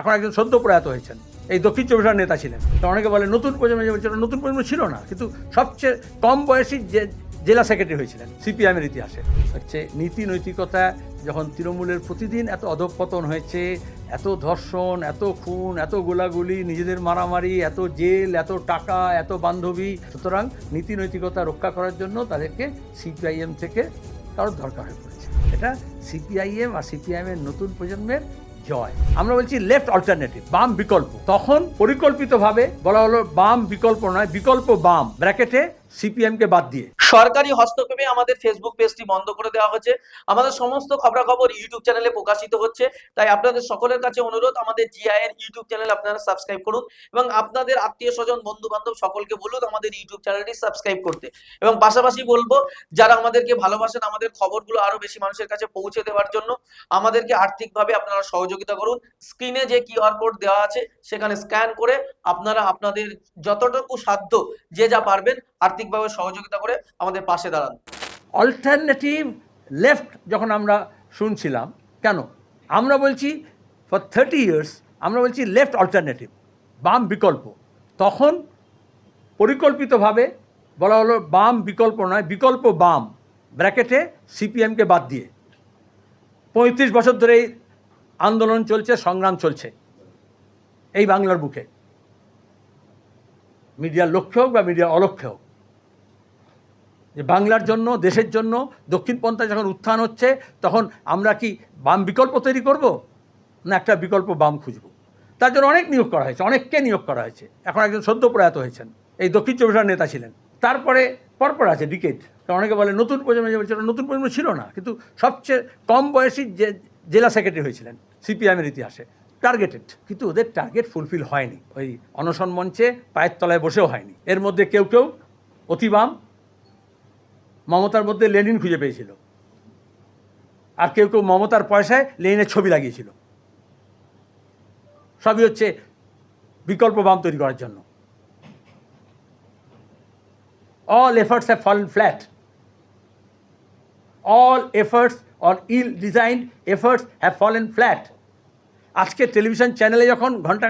এখন একজন সদ্য প্রয়াত হয়েছেন, এই দক্ষিণ চব্বিশ পরগনার নেতা ছিলেন। তো অনেকে বলে নতুন প্রজন্ম, যে বলছে নতুন প্রজন্ম ছিল না, কিন্তু সবচেয়ে কম বয়সী যে জেলা সেক্রেটারি হয়েছিলেন সিপিআইএমের ইতিহাসে। হচ্ছে নীতি নৈতিকতা যখন তৃণমূলের প্রতিদিন এত অধঃপতন হয়েছে, এত ধর্ষণ, এত খুন, এত গোলাগুলি, নিজেদের মারামারি, এত জেল, এত টাকা, এত বান্ধবী, সুতরাং নীতি নৈতিকতা রক্ষা করার জন্য তাদেরকে সিপিআইএম থেকে কারোর দরকার হয়ে পড়েছে। এটা সিপিআইএম আর সিপিআইএমের নতুন প্রজন্মের জয়। আমরা বলছি লেফট অল্টারনেটিভ, বাম বিকল্প। তখন পরিকল্পিতভাবে বলা হলো বাম বিকল্প নয়, বিকল্প বাম, ব্র্যাকেটে সিপিএমকে বাদ দিয়ে। সরকারি হস্তক্ষেপে আমাদের ফেসবুক পেজটি বন্ধ করে দেওয়া হয়েছে। আমাদের সমস্ত খবরাখবর ইউটিউব চ্যানেলে প্রকাশিত হচ্ছে, তাই আপনাদের সকলের কাছে অনুরোধ, আমাদের জিআই এর ইউটিউব চ্যানেল আপনারা সাবস্ক্রাইব করুন এবং আপনাদের আত্মীয় স্বজন, বন্ধু বান্ধব সকলকে বলুন আমাদের ইউটিউব চ্যানেলটি সাবস্ক্রাইব করতে। এবং পাশাপাশি বলবো, যারা আমাদেরকে ভালোবাসেন, আমাদের খবরগুলো আরো বেশি মানুষের কাছে পৌঁছে দেওয়ার জন্য আমাদেরকে আর্থিকভাবে আপনারা সহযোগিতা করুন। স্ক্রিনে যে কিউআর কোড দেওয়া আছে সেখানে স্ক্যান করে আপনারা আপনাদের যতটুকু সাধ্য যে যা পারবেন আর্থিকভাবে সহযোগিতা করে আমাদের পাশে দাঁড়ান। অল্টারনেটিভ লেফট যখন আমরা শুনছিলাম, কেন আমরা বলছি ফর 30 ইয়ার্স আমরা বলছি লেফট অল্টারনেটিভ, বাম বিকল্প। তখন পরিকল্পিতভাবে বলা হলো বাম বিকল্প নয়, বিকল্প বাম, ব্র্যাকেটে সিপিএমকে বাদ দিয়ে। 35 বছর ধরে এই আন্দোলন চলছে, সংগ্রাম চলছে এই বাংলার বুকে, মিডিয়ার লক্ষ্য হোক বা মিডিয়ার অলক্ষ্য হোক, যে বাংলার জন্য, দেশের জন্য দক্ষিণপন্থা যখন উত্থান হচ্ছে, তখন আমরা কি বাম বিকল্প তৈরি করব, না একটা বিকল্প বাম খুঁজব? তার জন্য অনেক নিয়োগ করা হয়েছে, অনেককে নিয়োগ করা হয়েছে। এখন একজন সদ্য প্রয়াত হয়েছেন, এই দক্ষিণ চব্বিশ পরগনার নেতা ছিলেন। তারপরে পরপর আছে ডিকেট। অনেকে বলে নতুন প্রজন্ম, যে বলছে নতুন প্রজন্ম ছিল না, কিন্তু সবচেয়ে কম বয়সী যে জেলা সেক্রেটারি হয়েছিলেন সিপিআইএমের ইতিহাসে, টার্গেটেড। কিন্তু ওদের টার্গেট ফুলফিল হয়নি, ওই অনশন মঞ্চে পায়ের তলায় বসেও হয়নি। এর মধ্যে কেউ কেউ অতিবাম, মমতার মধ্যে লেনিন খুঁজে পেয়েছিল, আর কেউ কেউ মমতার পয়সায় লেনিনের ছবি লাগিয়েছিল। সবই হচ্ছে বিকল্প বাম তৈরি করার জন্য। All efforts have fallen flat. All efforts or ill-designed efforts have fallen flat. আজকে টেলিভিশন চ্যানেলে যখন ঘন্টা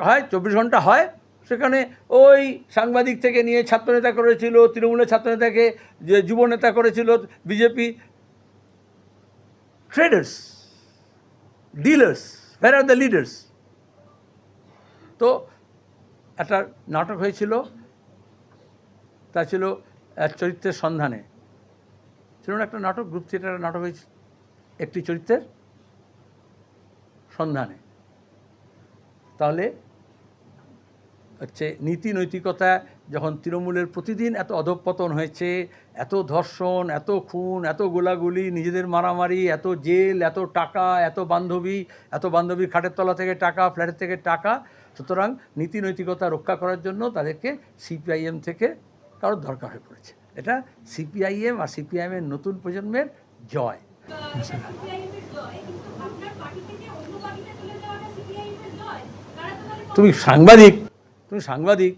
হয়, 24 ঘন্টা হয়, সেখানে ওই সাংবাদিক থেকে নিয়ে ছাত্রনেতা করেছিল, তৃণমূলের ছাত্রনেতাকে যে যুব নেতা করেছিল BJP, traders, dealers, where are the leaders? তো একটা নাটক হয়েছিল, তা ছিল এক চরিত্রের সন্ধানে, ছিল না একটা নাটক, গ্রুপ থিয়েটারের নাটক হয়েছিল একটি চরিত্রের সন্ধানে। তাহলে হচ্ছে নীতি নৈতিকতা যখন তৃণমূলের প্রতিদিন এত অধঃপতন হয়েছে, এত ধর্ষণ, এত খুন, এত গোলাগুলি, নিজেদের মারামারি, এত জেল, এত টাকা, এত বান্ধবীর খাটের তলা থেকে টাকা, ফ্ল্যাটের থেকে টাকা, সুতরাং নীতি নৈতিকতা রক্ষা করার জন্য তাদেরকে সিপিআইএম থেকে কারোর দরকার হয়ে পড়েছে। এটা সিপিআইএম আর সিপিআইএমের নতুন প্রজন্মের জয়। তুমি সাংবাদিক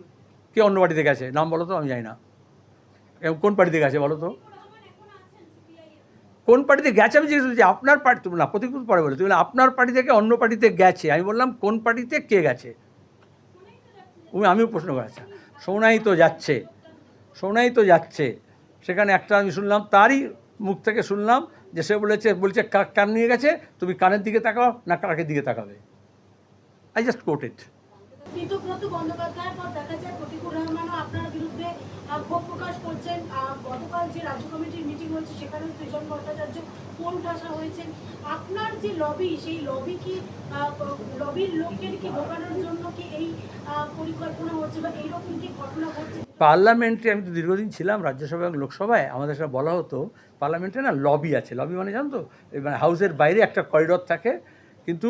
কে অন্য পার্টিতে গেছে, নাম বলো তো, আমি জানি না। কোন পার্টিতে গেছে বলো তো, কোন পার্টিতে গেছে? আমি জিজ্ঞেস করছি আপনার পার্টি, তুমি না প্রতিকূল পরে বলে, তুমি আপনার পার্টি থেকে অন্য পার্টিতে গেছে, আমি বললাম কোন পার্টিতে কে গেছে? আমিও প্রশ্ন করেছি। শোনাই তো যাচ্ছে সেখানে একটা আমি শুনলাম, তারই মুখ থেকে শুনলাম যে সে বলছে কান নিয়ে গেছে, তুমি কানের দিকে তাকাও না কাকের দিকে তাকাবে। I just quoted. বন্দ্যোপাধ্যায়ের পর দেখা যায় প্রতিকুল রহমানও আপনার বিরুদ্ধে ক্ষোভ প্রকাশ করছেন। গতকাল যে রাজ্য কমিটির মিটিং হয়েছে সেখানে সৃজন ভট্টাচার্য কোন ঠাসা হয়েছেন। আপনার যে লবি, সেই লবি কি লবির লোকদের কি ঢোকানোর জন্য কি এই পরিকল্পনা হচ্ছে বা এইরকম কি ঘটনা ঘটছে? পার্লামেন্টে আমি তো দীর্ঘদিন ছিলাম, রাজ্যসভা এবং লোকসভায়, আমাদের সাথে বলা হতো পার্লামেন্টে না লবি আছে। লবি মানে জানো তো, মানে হাউসের বাইরে একটা করিডর থাকে, কিন্তু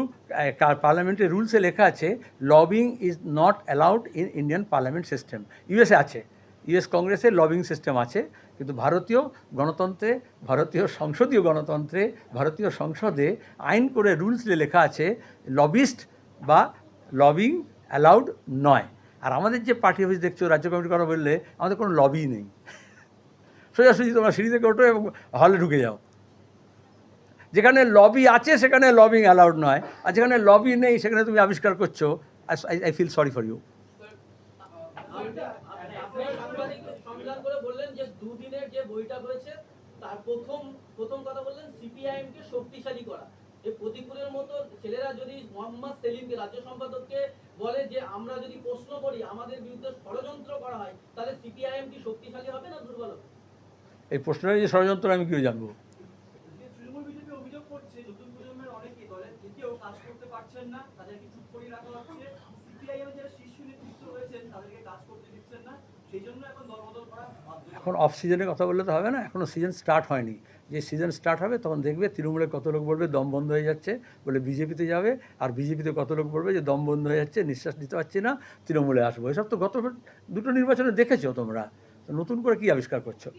পার্লামেন্টের রুলসে লেখা আছে lobbying is not allowed in Indian parliament system. USA আছে, ইউএস কংগ্রেসের লবিং সিস্টেম আছে, কিন্তু ভারতীয় গণতন্ত্রে, ভারতীয় সংসদীয় গণতন্ত্রে, ভারতীয় সংসদে আইন করে রুলসে লেখা আছে লবিস্ট বা লবিং অ্যালাউড নয়। আর আমাদের যে পার্টি অফিস দেখছো, রাজ্য কমিটির কথা বললে, আমাদের কোনো লবি নেই। সোজাসুজি তোমরা সিঁড়ি থেকে ওঠো এবং হলে ঢুকে যাও। যেখানে লবি আছে সেখানে লবিং অ্যালাউড নয়, আর যেখানে লবি নেই সেখানে তুমি আবিষ্কার করছো। I feel sorry for you. সংবিধান করে বললেন যে দুদিনের যে বৈঠক হয়েছে তার প্রথম কথা বললেন সিপিআইএম কে শক্তিশালী করা। এই প্রতিকূলের মতো ছেলেরা যদি মোহাম্মদ সেলিমকে রাজ্য সম্পাদককে বলে যে আমরা যদি প্রশ্ন করি আমাদের বিরুদ্ধে ষড়যন্ত্র করা হয় তাহলে সিপিআইএম কি শক্তিশালী হবে না দুর্বল হবে? এই প্রশ্নের যে ষড়যন্ত্র আমি কেউ জানবো। তৃণমূল বিজেপি অভিযোগ করছে নতুন প্রজন্মের অনেকেই দলের থেকেও কাজ করতে পারছেন না, তাদেরকে চুপ করিয়ে রাখা হচ্ছে। সিপিআইএম যারা শীর্ষ নেতৃত্ব রয়েছেন তাদেরকে কাজ করতে দিচ্ছেন না, সেই জন্য এখন দলবদল করা বাধ্য। এখন অফ সিজনের কথা বললে তো হবে না, এখনও সিজন স্টার্ট হয়নি। যে সিজন স্টার্ট হবে তখন দেখবে তৃণমূলে কত লোক বলবে দম বন্ধ হয়ে যাচ্ছে বলে বিজেপিতে যাবে, আর বিজেপিতে কত লোক বলবে যে দম বন্ধ হয়ে যাচ্ছে, নিঃশ্বাস নিতে পারছি না, তৃণমূলে আসবো। এসব তো গত দুটো নির্বাচনে দেখেছো তোমরা, তো নতুন করে কি আবিষ্কার করছো?